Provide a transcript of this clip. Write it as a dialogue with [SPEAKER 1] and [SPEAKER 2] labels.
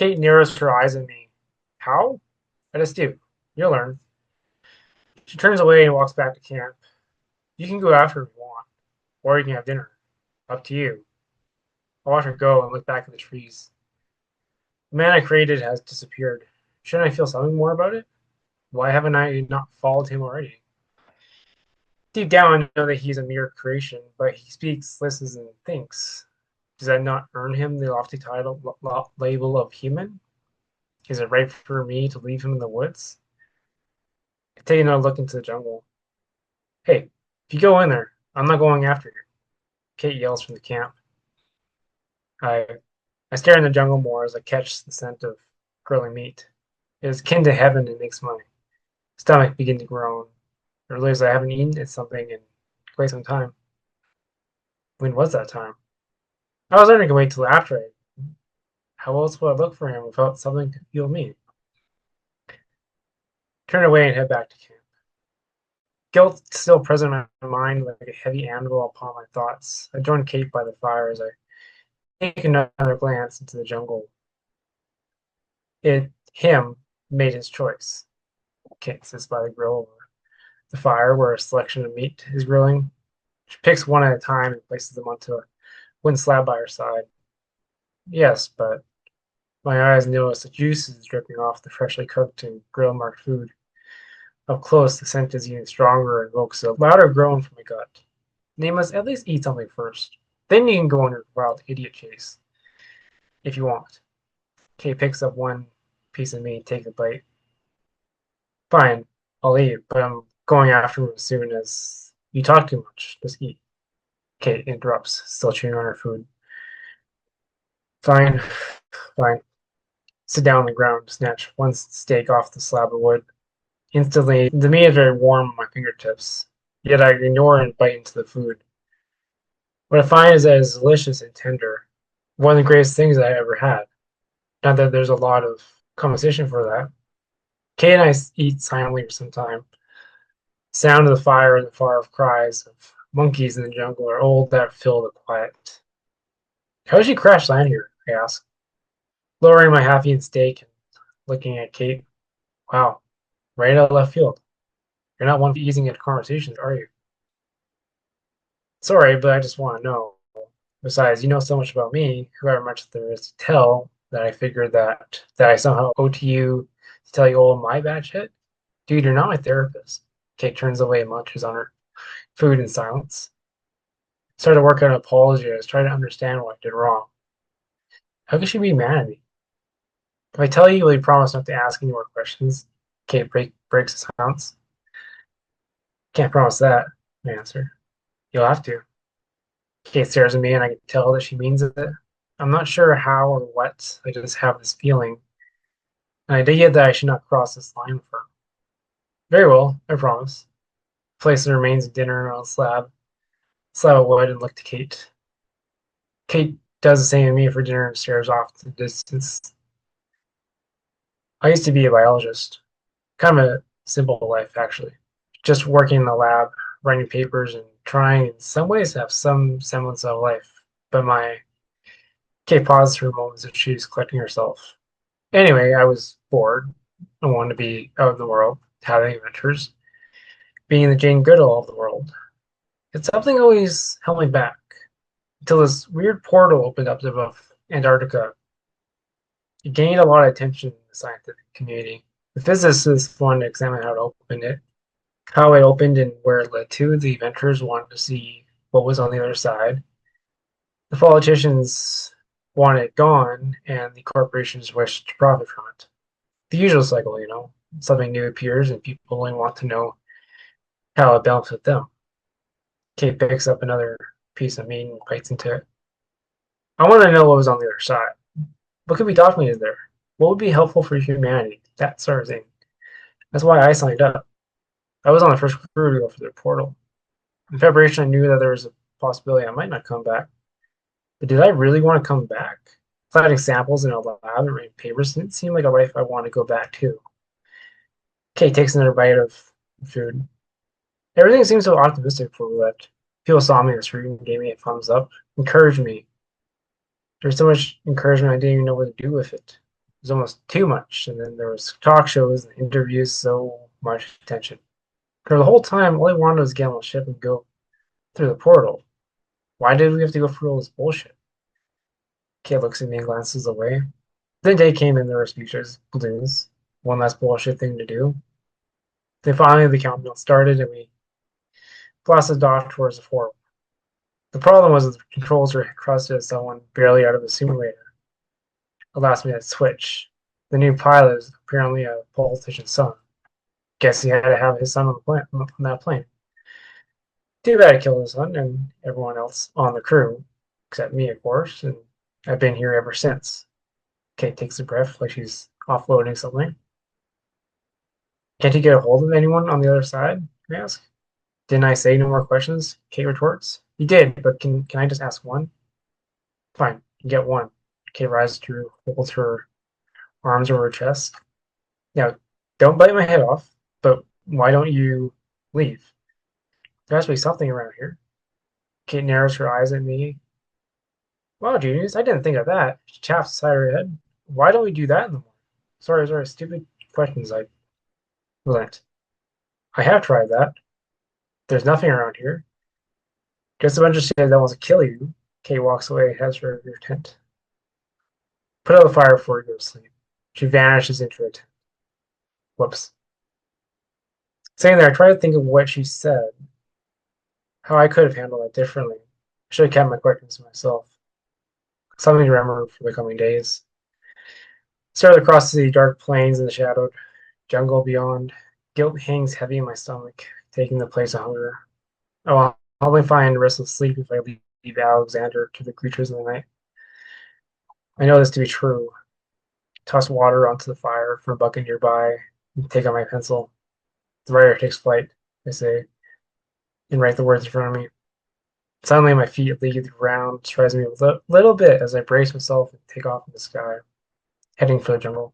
[SPEAKER 1] Kate narrows her eyes at me. How? I just do. You'll learn. She turns away and walks back to camp. You can go after if you want, or you can have dinner. Up to you. I watch her go and look back at the trees. The man I created has disappeared. Shouldn't I feel something more about it? Why haven't I not followed him already? Deep down, I know that he's a mere creation, but he speaks, listens, and thinks. Does that not earn him the lofty title label of human? Is it right for me to leave him in the woods? I take another look into the jungle. Hey, if you go in there, I'm not going after you. Kate yells from the camp. I I stare in the jungle more as I catch the scent of grilling meat. It is kin to heaven and makes my stomach begin to groan. I realize I haven't eaten something in quite some time. When was that time? I was learning to wait till after I. How else would I look for him without something to fuel me? Turn away and head back to camp. Guilt still present in my mind like a heavy anvil upon my thoughts. I join Kate by the fire as I take another glance into the jungle. Him made his choice. Kate sits by the grill over the fire where a selection of meat is grilling. She picks one at a time and places them onto a wooden slab by her side. Yes, but my eyes notice the juice is dripping off the freshly cooked and grill marked food. Up close, the scent is even stronger and evokes a louder groan from my gut. They must at least eat something first. Then you can go on your wild idiot chase, if you want. Kate picks up one piece of meat and takes a bite. Fine, I'll eat, but I'm going after him as soon as you talk too much. Just eat. Kate interrupts, still chewing on her food. Fine, fine. Sit down on the ground, snatch one steak off the slab of wood. Instantly, the meat is very warm on my fingertips, yet I ignore and bite into the food. What I find is that it's delicious and tender. One of the greatest things I ever had. Not that there's a lot of compensation for that. Kate and I eat silently for some time. Sound of the fire and the far off cries of monkeys in the jungle are all that fill the quiet. How did she crash land here? I ask, lowering my half-eaten steak and looking at Kate. Wow, right out of left field. You're not one for easing into conversations, are you? Sorry, but I just want to know. Besides, you know so much about me, however much there is to tell, that I figured that I somehow owe to you to tell you all my bad shit. Dude, you're not my therapist. Kate turns away and munches on her food in silence. Started to work out an apology. I was trying to understand what I did wrong. How could she be mad at me? If I tell you, will you promise not to ask any more questions? Kate breaks the silence. Can't promise that, I answer. You'll have to. Kate stares at me and I can tell that she means it. I'm not sure how or what. I just have this feeling. An idea that I should not cross this line with her. Very well, I promise. Place the remains of dinner on a slab of wood, and look to Kate. Kate does the same to me for dinner and stares off to the distance. I used to be a biologist. Kind of a simple life, actually. Just working in the lab, writing papers, and trying in some ways to have some semblance of life. But my Kate paused for a moment as if she was collecting herself. Anyway, I was bored. I wanted to be out in the world, having adventures, being the Jane Goodall of the world. Yet something always held me back until this weird portal opened up above Antarctica. It gained a lot of attention in the scientific community. The physicists wanted to examine how it opened and where it led to. The inventors wanted to see what was on the other side. The politicians wanted it gone, and the corporations wished to profit from it. The usual cycle, you know. Something new appears, and people only want to know how it benefits them. Kate picks up another piece of meat and bites into it. I want to know what was on the other side. What could be documented there? What would be helpful for humanity? That sort of thing. That's why I signed up. I was on the first crew to go for the portal. In preparation, I knew that there was a possibility I might not come back. But did I really want to come back? Collecting samples in a lab and writing papers didn't seem like a life I want to go back to. Kate takes another bite of food. Everything seemed so optimistic before we left. People saw me in the street and gave me a thumbs up, encouraged me. There was so much encouragement I didn't even know what to do with it. was almost too much. And then there was talk shows and interviews, so much attention. For the whole time, all I wanted was get on the ship and go through the portal. Why did we have to go through all this bullshit? Kate looks at me and glances away. Then day came and there were speeches, balloons, one less bullshit thing to do. Then finally the countdown started and we blasted off towards the portal. The problem was that the controls were crusted as someone barely out of the simulator. A last minute switch. The new pilot is apparently a politician's son. Guess he had to have his son on that plane. Too bad it killed his son and everyone else on the crew, except me, of course, and I've been here ever since. Kate takes a breath like she's offloading something. Can't you get a hold of anyone on the other side? I ask. Didn't I say no more questions? Kate retorts. You did, but can I just ask one? Fine, you get one. Kate rises to hold her arms over her chest. Now, don't bite my head off, but why don't you leave? There has to be something around here. Kate narrows her eyes at me. Wow, genius, I didn't think of that. She taps the side of her head. Why don't we do that in the morning? Sorry, stupid questions. I relent. I have tried that. There's nothing around here. Just a bunch of shit that wants to kill you. Kate walks away, heads for your tent. Put out the fire before you go to sleep. She vanishes into her tent. Whoops. Saying that, I try to think of what she said, how I could have handled that differently. I should have kept my questions to myself. Something to remember for the coming days. Started across the dark plains and the shadowed jungle beyond. Guilt hangs heavy in my stomach, taking the place of hunger. I will only find restless sleep if I leave Alexander to the creatures of the night. I know this to be true. Toss water onto the fire from a bucket nearby, and take out my pencil. The writer takes flight, I say, and write the words in front of me. Suddenly, my feet leave the ground, strides me a little bit as I brace myself and take off in the sky, heading for the jungle.